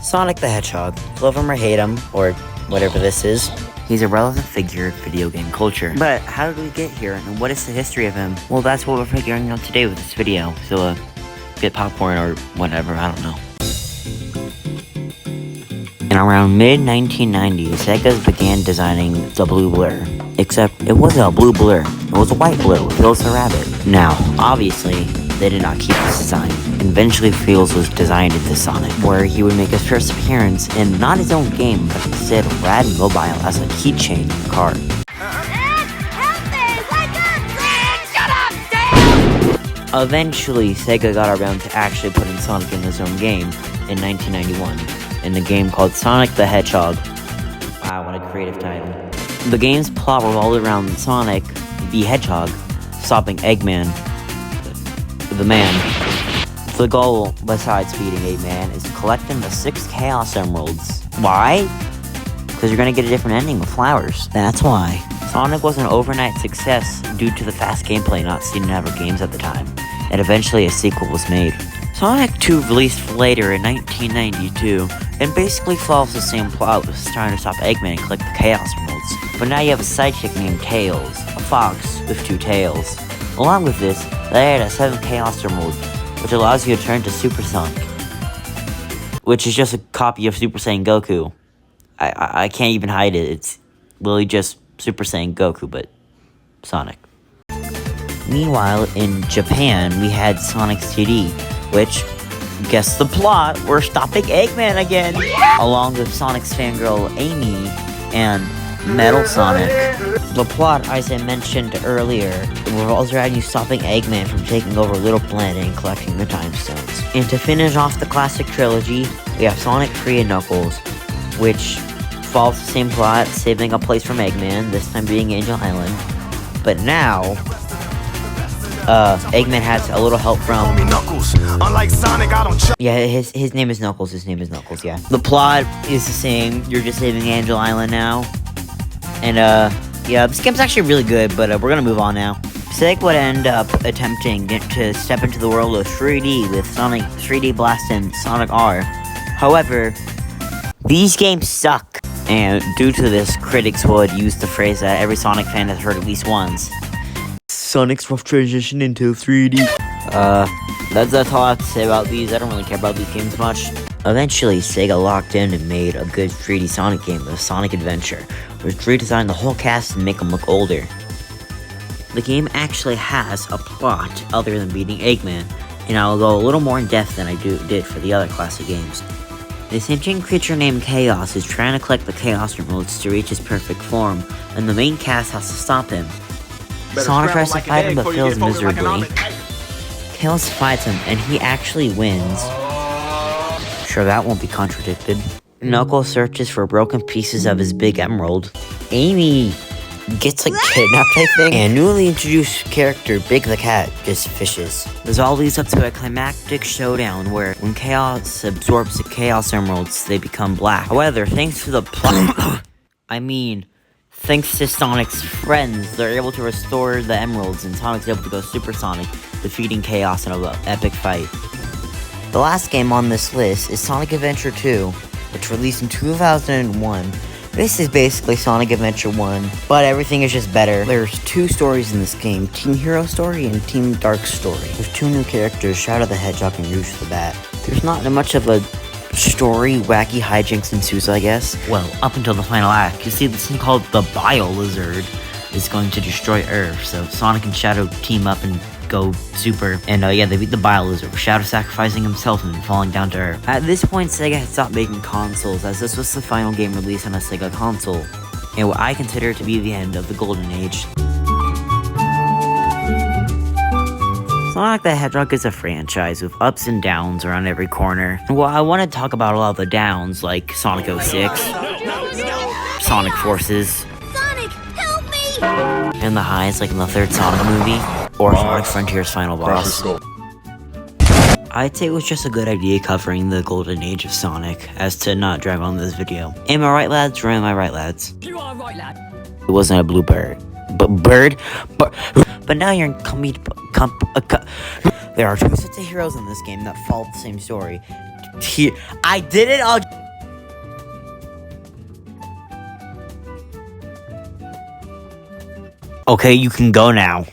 Sonic the Hedgehog. Love him or hate him, or whatever this is, he's a relevant figure in video game culture. But how did we get here, and what is the history of him? Well, that's what we're figuring out today with this video. So, get popcorn or whatever, I don't know. In around mid-1990s, Sega began designing the Blue Blur. Except, it wasn't a blue blur, it was a white blur with Phils the Rabbit. Now, obviously, they did not keep this design. Eventually, Phils was designed into Sonic, where he would make his first appearance in not his own game, but instead Rad Mobile as a keychain in the car. Eventually, Sega got around to actually putting Sonic in his own game in 1991, in a game called Sonic the Hedgehog. Wow, what a creative title. The game's plot revolved around Sonic the Hedgehog stopping Eggman, the man. The goal, besides beating Eggman, is collecting the 6 Chaos Emeralds. Why? Because you're gonna get a different ending with flowers. That's why. Sonic was an overnight success due to the fast gameplay not seen in other games at the time, and eventually a sequel was made. Sonic 2 released later in 1992, and basically follows the same plot with trying to stop Eggman and collect the Chaos Emeralds. But now you have a sidekick named Tails, a fox with 2 tails. Along with this, they added a 7th Chaos Emerald, which allows you to turn to Super Sonic, which is just a copy of Super Saiyan Goku. I can't even hide it, it's literally just Super Saiyan Goku, but Sonic. Meanwhile, in Japan, we had Sonic CD, which, guess the plot, we're stopping Eggman again! Along with Sonic's fangirl Amy and Metal Sonic. The plot, as I mentioned earlier, revolves around you stopping Eggman from taking over Little Planet and collecting the Time Stones. And to finish off the classic trilogy, we have Sonic 3 and Knuckles, which follows the same plot, saving a place from Eggman, this time being Angel Island. But now, Eggman has a little help from... Yeah, his name is Knuckles, yeah. The plot is the same, you're just saving Angel Island now. And, yeah, this game's actually really good, but we're gonna move on now. Sega would end up attempting to step into the world of 3D with Sonic 3D Blast and Sonic R. However, these games suck. And due to this, critics would use the phrase that every Sonic fan has heard at least once. Sonic's rough transition into 3D. That's all I have to say about these. I don't really care about these games much. Eventually, Sega locked in and made a good 3D Sonic game with Sonic Adventure, which redesigned the whole cast and make them look older. The game actually has a plot other than beating Eggman, and I will go a little more in depth than I did for the other classic games. The sentient creature named Chaos is trying to collect the Chaos Emeralds to reach his perfect form, and the main cast has to stop him. Sonic tries to fight him but fails miserably. Chaos fights him, and he actually wins. Sure, that won't be contradicted. Knuckles searches for broken pieces of his big emerald. Amy gets kidnapped, I think. And newly introduced character Big the Cat just fishes. This all leads up to a climactic showdown where when Chaos absorbs the Chaos Emeralds, they become black. However, thanks to the plot, thanks to Sonic's friends, they're able to restore the emeralds, and Sonic's able to go Super Sonic, defeating Chaos in an epic fight. The last game on this list is Sonic Adventure 2, which released in 2001. This is basically Sonic Adventure 1, but everything is just better. There's 2 stories in this game, Team Hero Story and Team Dark Story. There's 2 new characters, Shadow the Hedgehog and Rouge the Bat. There's not much of a story, wacky hijinks ensues, I guess. Well, up until the final act, you see this thing called the Bio Lizard is going to destroy Earth, so Sonic and Shadow team up and go super, and yeah, they beat the Bio Lizard, with Shadow sacrificing himself and falling down to Earth. At this point, Sega had stopped making consoles, as this was the final game released on a Sega console, and what I consider to be the end of the Golden Age. Sonic the Hedgehog is a franchise with ups and downs around every corner. Well, I want to talk about a lot of the downs, like Sonic 06, Sonic Forces, Sonic, help me! And the highs, like in the 3rd Sonic movie, or Sonic Frontier's final boss. I'd say it was just a good idea covering the golden age of Sonic, as to not drag on this video. Am I right, lads, or am I right, lads? You are right, lad. It wasn't a blue bird. But now you're in there are 2 sets of heroes in this game that follow the same story. I did it all. Okay, you can go now.